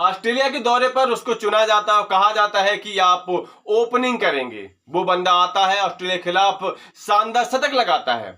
Australia के दौरे पर उसको चुना जाता है, कहा जाता है कि आप ओपनिंग करेंगे। वो बंदा आता है, ऑस्ट्रेलिया के खिलाफ शानदार शतक लगाता है,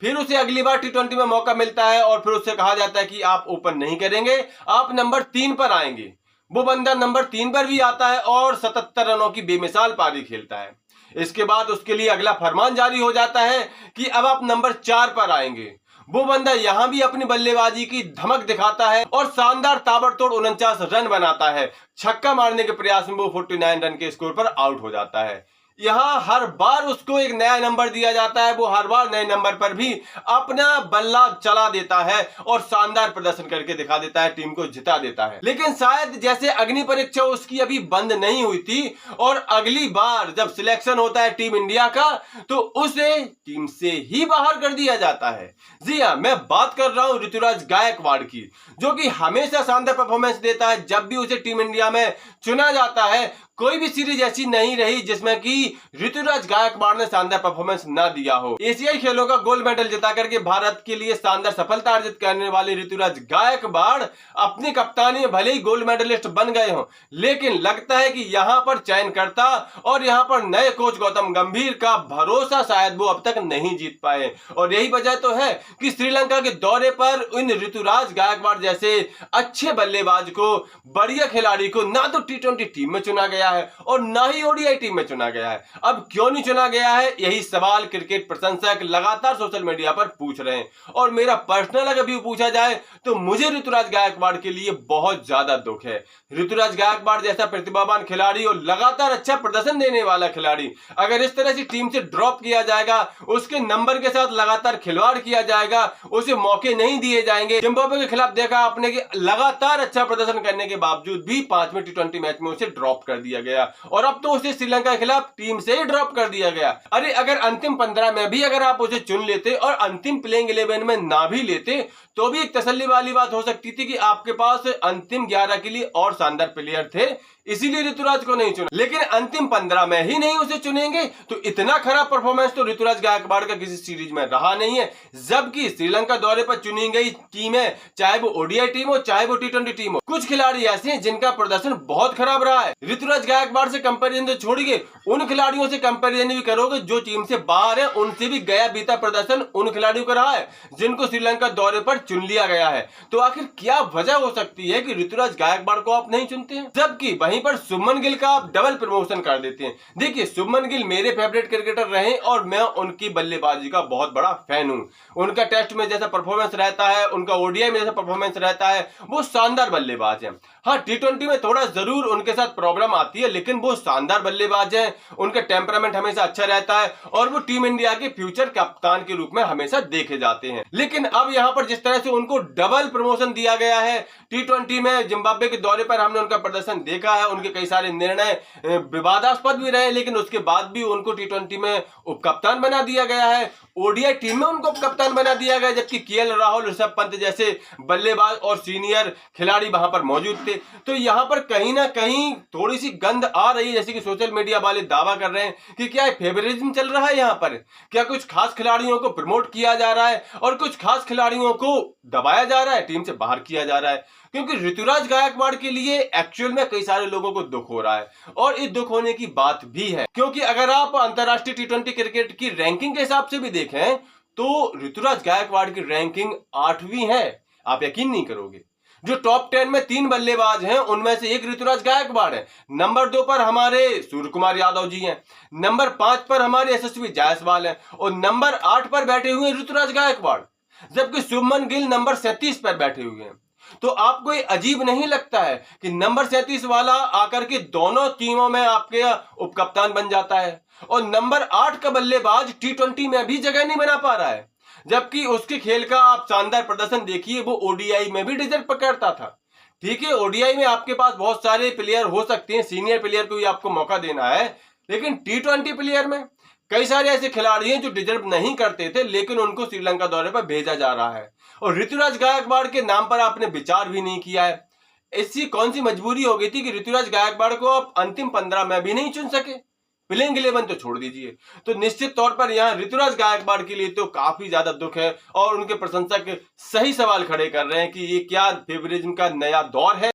फिर उसे अगली बार टी20 में मौका मिलता है और फिर उससे कहा जाता है कि आप ओपन नहीं करेंगे, आप नंबर 3 पर आएंगे। वो बंदा नंबर 3 पर भी आता है और 77 रनों की बेमिसाल पारी खेलता है। इसके बाद उसके लिए अगला फरमान जारी हो जाता है कि अब आप नंबर 4 पर आएंगे। वो बंदा यहां भी अपनी बल्लेबाजी की धमक दिखाता है और शानदार ताबड़तोड़ 49 रन बनाता है। छक्का मारने के प्रयास में वो 49 रन के स्कोर पर आउट हो जाता है। यहां हर बार उसको एक नया नंबर दिया जाता है, वो हर बार नए नंबर पर भी अपना बल्ला चला देता है और शानदार प्रदर्शन करके दिखा देता है, टीम को जिता देता है। लेकिन शायद जैसे अग्नि परीक्षा उसकी अभी बंद नहीं हुई थी और अगली बार जब सिलेक्शन होता है टीम इंडिया का तो उसे टीम से ही बाहर कर दिया जाता है। जी हाँ, मैं बात कर रहा हूं ऋतुराज गायकवाड़ की, जो कि हमेशा शानदार परफॉर्मेंस देता है। जब भी उसे टीम इंडिया में चुना जाता है, कोई भी सीरीज ऐसी नहीं रही जिसमें कि ऋतुराज गायकवाड़ ने शानदार परफॉर्मेंस ना दिया हो। एशियाई खेलों का गोल्ड मेडल जिता करके भारत के लिए शानदार सफलता अर्जित करने वाले ऋतुराज गायकवाड़ अपनी कप्तानी में भले ही गोल्ड मेडलिस्ट बन गए हों, लेकिन लगता है कि यहां पर चयनकर्ता और यहां पर नए कोच गौतम गंभीर का भरोसा शायद वो अब तक नहीं जीत पाए। और यही वजह तो है कि श्रीलंका के दौरे पर इन ऋतुराज गायकवाड़ जैसे अच्छे बल्लेबाज को, बढ़िया खिलाड़ी को ना तो टी20 टीम में चुना गया है और ना ही ओडीआई टीम में चुना गया है। अब क्यों नहीं चुना गया है, यही सवाल क्रिकेट प्रशंसक लगातार सोशल मीडिया पर पूछ रहे हैं। और मेरा पर्सनल अगर व्यू पूछा जाए तो मुझे ऋतुराज गायकवाड़ के लिए बहुत ज्यादा दुख है। ऋतुराज गायकवाड़ जैसा प्रतिभावान खिलाड़ी और लगातार अच्छा प्रदर्शन देने वाला खिलाड़ी अगर इस तरह से टीम से ड्रॉप किया जाएगा, उसके नंबर के साथ लगातार खिलवाड़ किया जाएगा, उसे मौके नहीं दिए जाएंगे। जिम्बाब्वे के खिलाफ देखा आपने कि लगातार अच्छा प्रदर्शन करने के बावजूद भी 5वें टी20 मैच में उसे ड्रॉप कर दिया गया और अब तो उसे श्रीलंका के खिलाफ टीम से ही ड्रॉप कर दिया गया। अरे अगर अंतिम 15 में भी अगर आप उसे चुन लेते और अंतिम प्लेइंग 11 में ना भी लेते तो भी एक तसल्ली वाली बात हो सकती थी कि आपके पास अंतिम 11 के लिए और शानदार प्लेयर थे, इसीलिए ऋतुराज को नहीं चुना। लेकिन अंतिम 15 में ही नहीं उसे चुनेंगे तो इतना खराब परफॉर्मेंस तो ऋतुराज गायकवाड़ का किसी सीरीज में रहा नहीं है। जबकि श्रीलंका दौरे पर चुनी गई टीमें, चाहे वो ओडीआई टीम हो चाहे वो टी20 टीम हो, कुछ खिलाड़ी ऐसे हैं जिनका प्रदर्शन बहुत खराब रहा है। ऋतुराज गायकवाड़ से कंपेरिजन तो छोड़िए, उन खिलाड़ियों से कंपेरिजन भी करोगे जो टीम से बाहर है, उनसे भी गया बीता प्रदर्शन उन खिलाड़ियों का रहा है जिनको श्रीलंका दौरे पर चुन लिया गया है। तो आखिर क्या वजह हो सकती है कि ऋतुराज गायकवाड़ को आप नहीं चुनते हैं, जबकि वहीं पर शुभमन गिल का आप डबल प्रमोशन कर देते हैं। देखिए, शुभमन गिल मेरे फेवरेट क्रिकेटर रहे और मैं उनकी बल्लेबाजी का बहुत बड़ा फैन हूं। उनका टेस्ट में जैसा परफॉर्मेंस रहता है, उनका ओडीआई में जैसा परफॉर्मेंस रहता है, वो शानदार बल्लेबाज है। हाँ, टी20 में थोड़ा जरूर उनके साथ प्रॉब्लम आती है, लेकिन वो शानदार बल्लेबाज है। उनका टेम्परामेंट हमेशा अच्छा रहता है और वो टीम इंडिया के फ्यूचर कप्तान के रूप में हमेशा देखे जाते हैं। लेकिन अब यहां पर जिस तरह से उनको डबल प्रमोशन दिया गया है, टी20 में जिम्बाब्वे के दौरे पर हमने उनका प्रदर्शन देखा है, उनके कई सारे निर्णय विवादास्पद भी रहे, लेकिन उसके बाद भी उनको टी20 में उपकप्तान बना दिया गया है, ओडीआई टीम में उनको उपकप्तान बना दिया गया, जबकि केएल राहुल, ऋषभ पंत जैसे बल्लेबाज और सीनियर खिलाड़ी वहां पर मौजूद थे। तो यहां पर कहीं ना कहीं थोड़ी सी गंध आ रही है, जैसे कि सोशल मीडिया वाले दावा कर रहे हैं कि क्या फेवरिज्म चल रहा है, यहां पर क्या कुछ खास खिलाड़ियों को प्रमोट किया जा रहा है और कुछ खास खिलाड़ियों को दबाया जा रहा है, टीम से बाहर किया जा रहा है। क्योंकि ऋतुराज गायकवाड़ के लिए एक्चुअल में कई सारे लोगों को दुख हो रहा है और इस दुख होने की बात भी है, क्योंकि अगर आप अंतरराष्ट्रीय टी20 क्रिकेट की रैंकिंग के हिसाब से भी देखें तो ऋतुराज गायकवाड़ की रैंकिंग 8वीं है। आप यकीन नहीं करोगे, जो टॉप 10 में 3 बल्लेबाज हैं उनमें से एक ऋतुराज गायकवाड़ है। नंबर 2 पर हमारे सूर्य कुमार यादव जी हैं, नंबर 5 पर हमारे यशस्वी जायसवाल हैं और नंबर 8 पर बैठे हुए ऋतुराज गायकवाड़, जबकि शुभमन गिल नंबर 37 पर बैठे हुए हैं। तो आपको ये अजीब नहीं लगता है कि नंबर 37 वाला आकर के दोनों टीमों में आपके उपकप्तान बन जाता है और नंबर 8 का बल्लेबाज टी20 में भी जगह नहीं बना पा रहा है, जबकि उसके खेल का आप शानदार प्रदर्शन देखिए, वो ओडीआई में भी डिजर्व पकड़ता था। ठीक है, ओडीआई में आपके पास बहुत सारे प्लेयर हो सकते हैं, सीनियर प्लेयर को भी आपको मौका देना है, लेकिन टी20 प्लेयर में कई सारे ऐसे खिलाड़ी हैं जो डिजर्व नहीं करते थे, लेकिन उनको श्रीलंका दौरे पर भेजा जा रहा है और ऋतुराज गायकवाड़ के नाम पर आपने विचार भी नहीं किया है। ऐसी कौन सी मजबूरी हो गई थी कि ऋतुराज गायकवाड़ को आप अंतिम 15 में भी नहीं चुन सके? प्लेइंग 11 तो छोड़ दीजिए। तो निश्चित तौर पर यहाँ ऋतुराज गायकवाड़ के लिए तो काफी ज्यादा दुख है और उनके प्रशंसक सही सवाल खड़े कर रहे हैं कि ये क्या फेवरिज्म का नया दौर है।